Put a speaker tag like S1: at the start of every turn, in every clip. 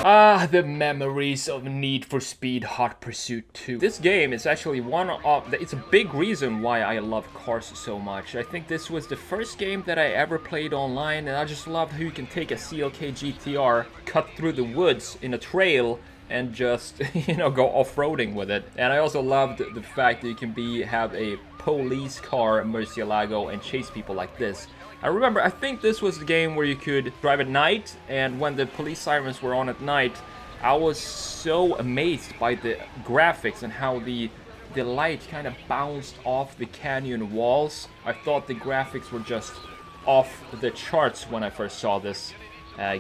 S1: Ah, the memories of Need for Speed Hot Pursuit 2. This game is actually it's a big reason why I love cars so much. I think this was the first game that I ever played online, and I just loved how you can take a CLK GTR, cut through the woods in a trail, and just, go off-roading with it. And I also loved the fact that you can have a police car, Murcielago, and chase people like this. I think this was the game where you could drive at night, and when the police sirens were on at night, I was so amazed by the graphics and how the light kind of bounced off the canyon walls. I thought the graphics were just off the charts when I first saw this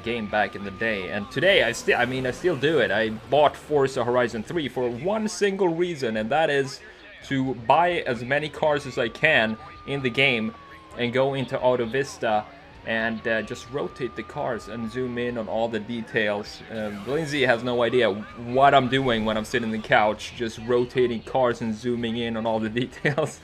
S1: game back in the day. And today, I still do it. I bought Forza Horizon 3 for one single reason, and that is to buy as many cars as I can in the game and go into Auto Vista and just rotate the cars and zoom in on all the details. Lindsay has no idea what I'm doing when I'm sitting on the couch, just rotating cars and zooming in on all the details.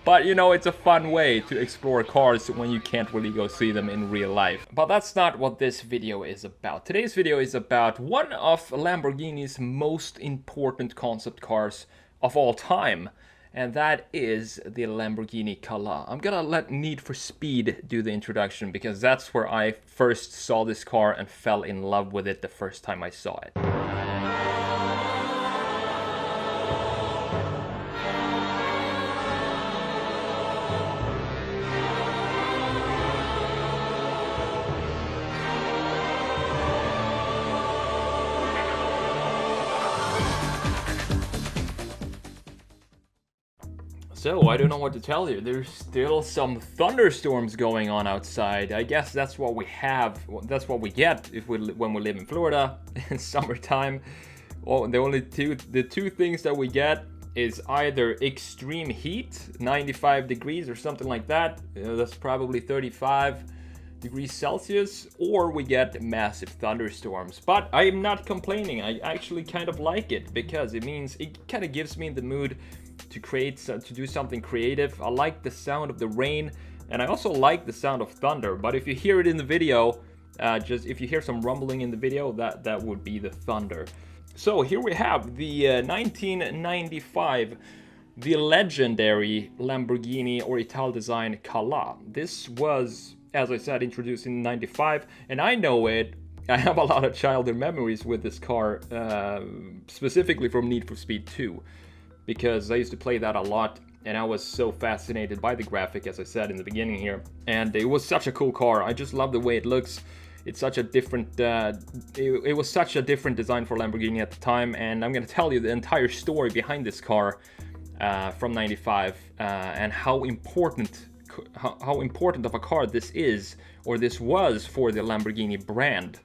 S1: But it's a fun way to explore cars when you can't really go see them in real life. But that's not what this video is about. Today's video is about one of Lamborghini's most important concept cars of all time. And that is the Lamborghini Cala. I'm gonna let Need for Speed do the introduction because that's where I first saw this car and fell in love with it the first time I saw it. So, I don't know what to tell you. There's still some thunderstorms going on outside. I guess that's what we have. That's what we get when we live in Florida in summertime. Well, the two things that we get is either extreme heat, 95 degrees or something like that. That's probably 35 degrees Celsius, or we get massive thunderstorms. But I'm not complaining. I actually kind of like it because it means it kind of gives me the mood to do something creative. I like the sound of the rain, and I also like the sound of thunder. But if you hear it in the video, if you hear some rumbling in the video, that would be the thunder. So here we have the 1995, the legendary Lamborghini or Ital-design Cala. This was, as I said, introduced in 95, and I know it. I have a lot of childhood memories with this car, specifically from Need for Speed 2. Because I used to play that a lot, and I was so fascinated by the graphic, as I said in the beginning here. And it was such a cool car. I just love the way it looks. It's such a different, it was such a different design for Lamborghini at the time, and I'm gonna tell you the entire story behind this car from 95 and how important of a car this is, or this was, for the Lamborghini brand.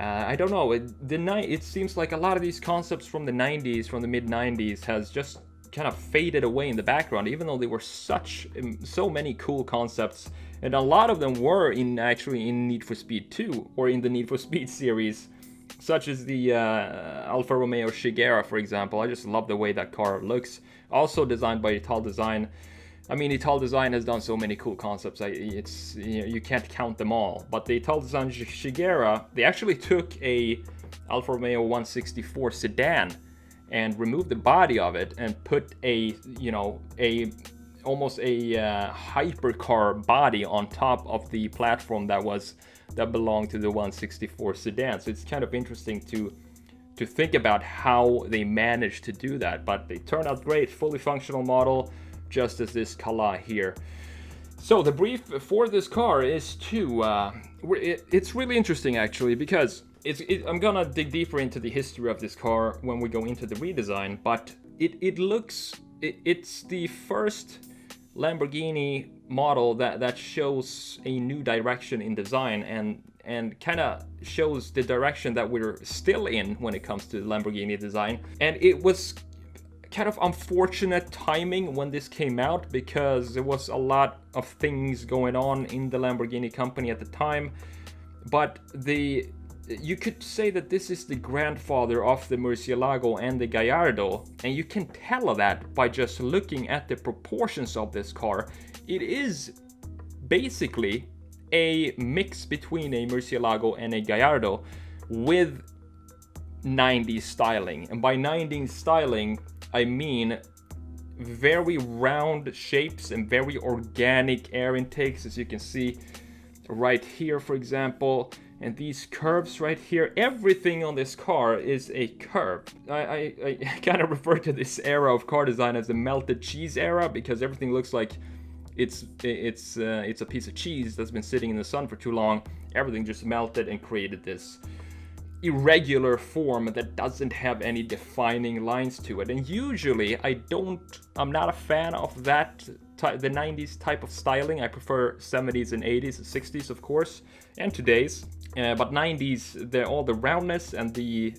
S1: I don't know, it seems like a lot of these concepts from the 90s, from the mid-90s, has just kind of faded away in the background, even though they were so many cool concepts, and a lot of them were actually in Need for Speed 2, or in the Need for Speed series, such as the Alfa Romeo Chigera, for example. I just love the way that car looks, also designed by Ital-design. I mean, Ital-design has done so many cool concepts, you can't count them all. But the Ital-design Chigera, they actually took a Alfa Romeo 164 sedan and removed the body of it and put almost a hypercar body on top of the platform that belonged to the 164 sedan. So it's kind of interesting to think about how they managed to do that. But they turned out great, fully functional model, just as this Cala here. So the brief for this car is it's really interesting actually, because I'm gonna dig deeper into the history of this car when we go into the redesign, but it's the first Lamborghini model that shows a new direction in design and kind of shows the direction that we're still in when it comes to Lamborghini design. And it was kind of unfortunate timing when this came out, because there was a lot of things going on in the Lamborghini company at the time. But you could say that this is the grandfather of the Murcielago and the Gallardo, and you can tell that by just looking at the proportions of this car. It is basically a mix between a Murcielago and a Gallardo, with 90s styling. And by 90s styling, I mean very round shapes and very organic air intakes, as you can see right here, for example. And these curves right here, everything on this car is a curve. I kind of refer to this era of car design as the melted cheese era, because everything looks like it's a piece of cheese that's been sitting in the sun for too long. Everything just melted and created this irregular form that doesn't have any defining lines to it. And usually I'm not a fan of that the 90s type of styling. I prefer 70s and 80s and 60s, of course, and today's. But 90s, all the roundness and the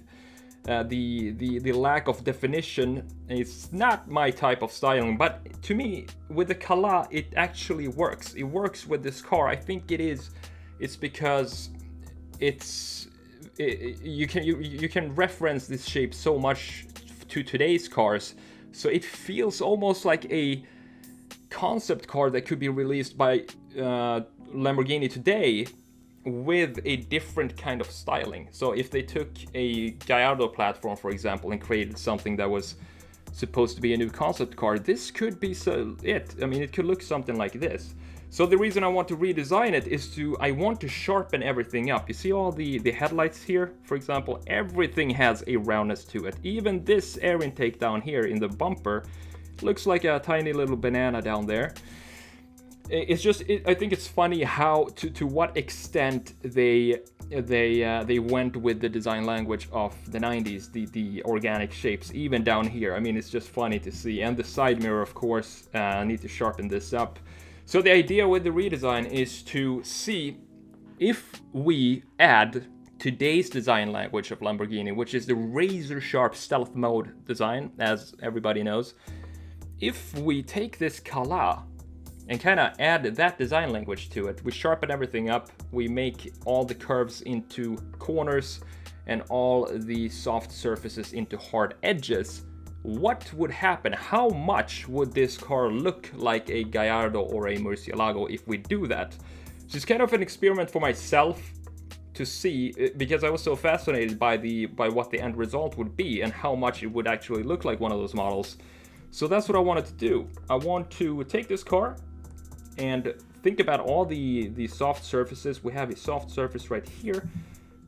S1: lack of definition is not my type of styling. But to me, with the Cala, it actually works. It works with this car. I think it's because you can reference this shape so much to today's cars, so it feels almost like a concept car that could be released by Lamborghini today with a different kind of styling. So if they took a Gallardo platform, for example, and created something that was supposed to be a new concept car, this could be it. I mean, it could look something like this. So the reason I want to redesign it is I want to sharpen everything up. You see all the headlights here, for example, everything has a roundness to it. Even this air intake down here in the bumper looks like a tiny little banana down there. I think it's funny how to what extent they went with the design language of the 90s, the organic shapes, even down here. I mean, it's just funny to see. And the side mirror, of course, I need to sharpen this up. So the idea with the redesign is to see if we add today's design language of Lamborghini, which is the razor sharp stealth mode design, as everybody knows. If we take this Cala and kind of add that design language to it, we sharpen everything up, we make all the curves into corners and all the soft surfaces into hard edges, what would happen? How much would this car look like a Gallardo or a Murcielago if we do that? So it's kind of an experiment for myself to see, because I was so fascinated by what the end result would be and how much it would actually look like one of those models. So that's what I wanted to do. I want to take this car and think about all the soft surfaces. We have a soft surface right here,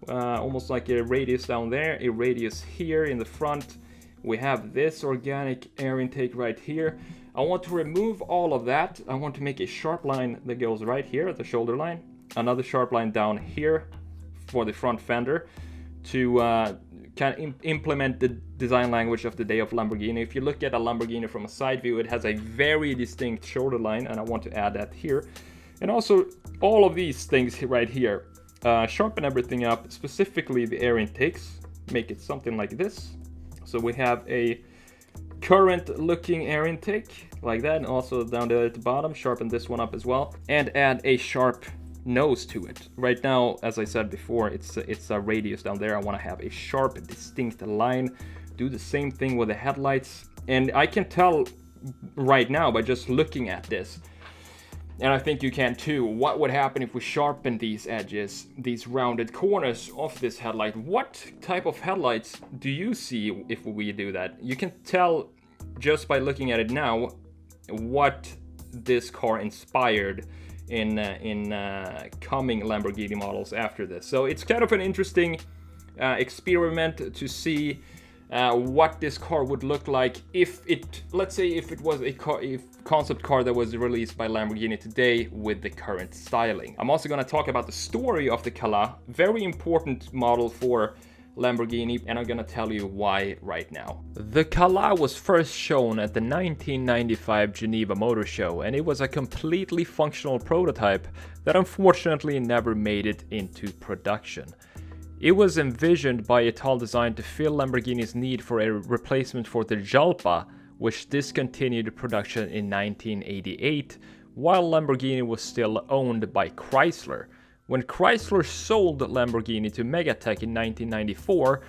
S1: almost like a radius down there, a radius here in the front. We have this organic air intake right here. I want to remove all of that. I want to make a sharp line that goes right here at the shoulder line. Another sharp line down here for the front fender to kind of implement the design language of the day of Lamborghini. If you look at a Lamborghini from a side view, it has a very distinct shoulder line, and I want to add that here. And also all of these things right here. Sharpen everything up, specifically the air intakes. Make it something like this. So we have a current looking air intake like that, and also down there at the bottom, sharpen this one up as well, and add a sharp nose to it. Right now, as I said before, it's a radius down there. I want to have a sharp, distinct line. Do the same thing with the headlights, and I can tell right now by just looking at this, and I think you can too, what would happen if we sharpen these edges, these rounded corners of this headlight. What type of headlights do you see if we do that? You can tell just by looking at it now what this car inspired in coming Lamborghini models after this. So it's kind of an interesting experiment to see what this car would look like if let's say if it was a concept car that was released by Lamborghini today with the current styling. I'm also going to talk about the story of the Cala, very important model for Lamborghini, and I'm gonna tell you why right now. The Cala was first shown at the 1995 Geneva Motor Show, and it was a completely functional prototype that unfortunately never made it into production. It was envisioned by Ital Design to fill Lamborghini's need for a replacement for the Jalpa, which discontinued production in 1988, while Lamborghini was still owned by Chrysler. When Chrysler sold Lamborghini to Megatech in 1994,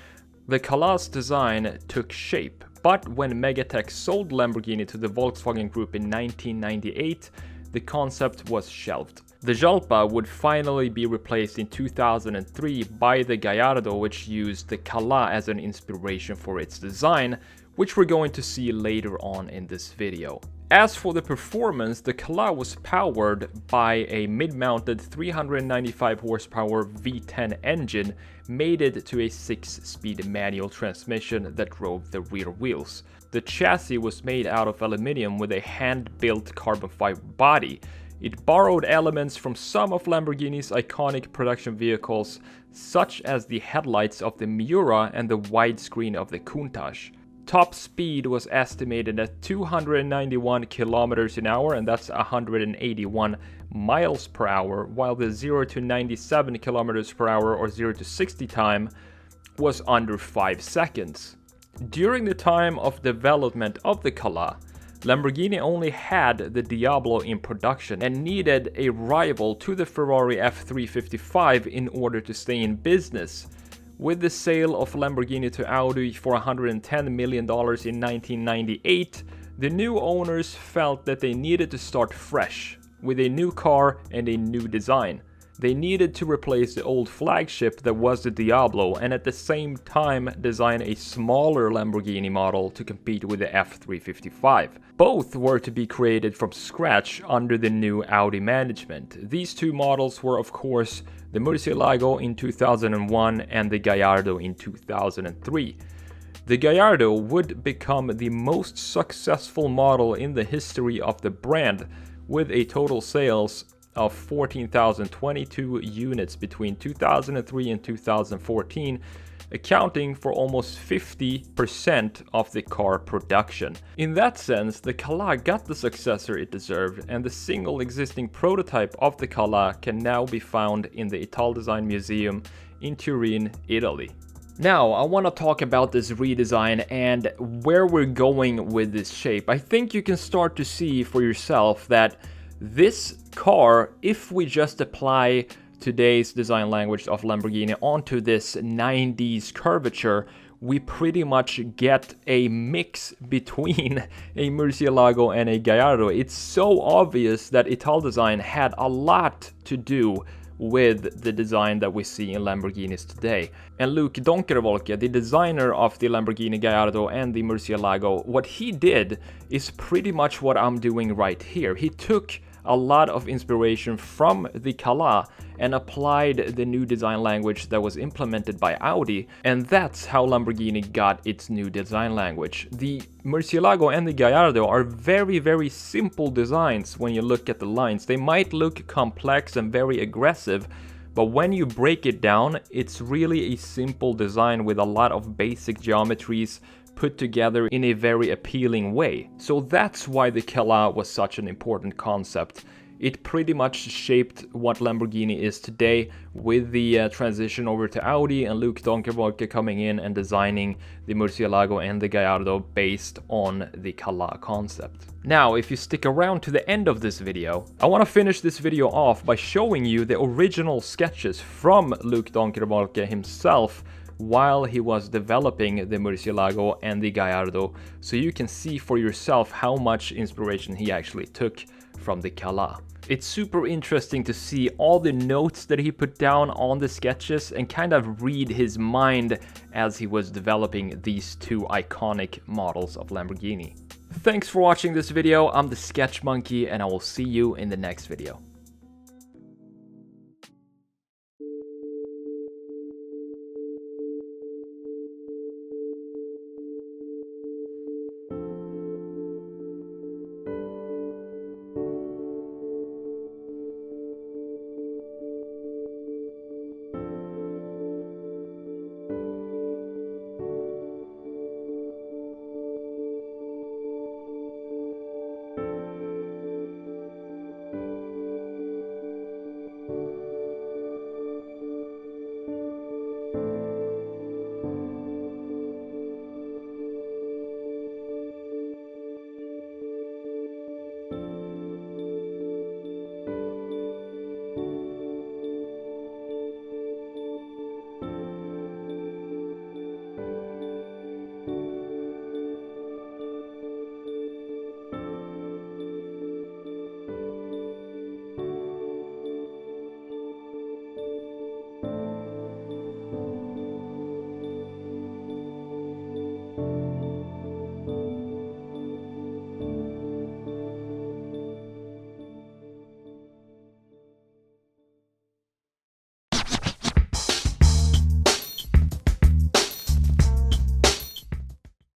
S1: the Cala's design took shape. But when Megatech sold Lamborghini to the Volkswagen Group in 1998, the concept was shelved. The Jalpa would finally be replaced in 2003 by the Gallardo, which used the Cala as an inspiration for its design, which we're going to see later on in this video. As for the performance, the Cala was powered by a mid-mounted 395 horsepower V10 engine mated to a 6-speed manual transmission that drove the rear wheels. The chassis was made out of aluminium with a hand-built carbon fiber body. It borrowed elements from some of Lamborghini's iconic production vehicles, such as the headlights of the Miura and the widescreen of the Countach. Top speed was estimated at 291 kilometers an hour, and that's 181 miles per hour, while the 0 to 97 kilometers per hour or 0 to 60 time was under 5 seconds. During the time of development of the Cala, Lamborghini only had the Diablo in production and needed a rival to the Ferrari F355 in order to stay in business. With the sale of Lamborghini to Audi for $110 million in 1998, the new owners felt that they needed to start fresh, with a new car and a new design. They needed to replace the old flagship that was the Diablo and at the same time design a smaller Lamborghini model to compete with the F355. Both were to be created from scratch under the new Audi management. These two models were of course the Murcielago in 2001 and the Gallardo in 2003. The Gallardo would become the most successful model in the history of the brand, with a total sales of 14,022 units between 2003 and 2014, accounting for almost 50% of the car production. In that sense, the Cala got the successor it deserved, and the single existing prototype of the Cala can now be found in the Italdesign Museum in Turin, Italy. Now, I want to talk about this redesign and where we're going with this shape. I think you can start to see for yourself that this car, if we just apply today's design language of Lamborghini onto this 90s curvature, we pretty much get a mix between a Murcielago and a Gallardo. It's so obvious that Italdesign had a lot to do with the design that we see in Lamborghinis today. And Luc Donkerwolke, the designer of the Lamborghini Gallardo and the Murcielago, what he did is pretty much what I'm doing right here. He took a lot of inspiration from the Cala and applied the new design language that was implemented by Audi, and that's how Lamborghini got its new design language. The Murcielago and the Gallardo are very, very simple designs when you look at the lines. They might look complex and very aggressive, but when you break it down, it's really a simple design with a lot of basic geometries put together in a very appealing way. So that's why the Cala was such an important concept. It pretty much shaped what Lamborghini is today, with the transition over to Audi and Luc Donkerwolke coming in and designing the Murcielago and the Gallardo based on the Cala concept. Now, if you stick around to the end of this video, I want to finish this video off by showing you the original sketches from Luc Donkerwolke himself while he was developing the Murcielago and the Gallardo, so you can see for yourself how much inspiration he actually took from the Cala. It's super interesting to see all the notes that he put down on the sketches and kind of read his mind as he was developing these two iconic models of Lamborghini. Thanks for watching this video. I'm the Sketch Monkey, and I will see you in the next video.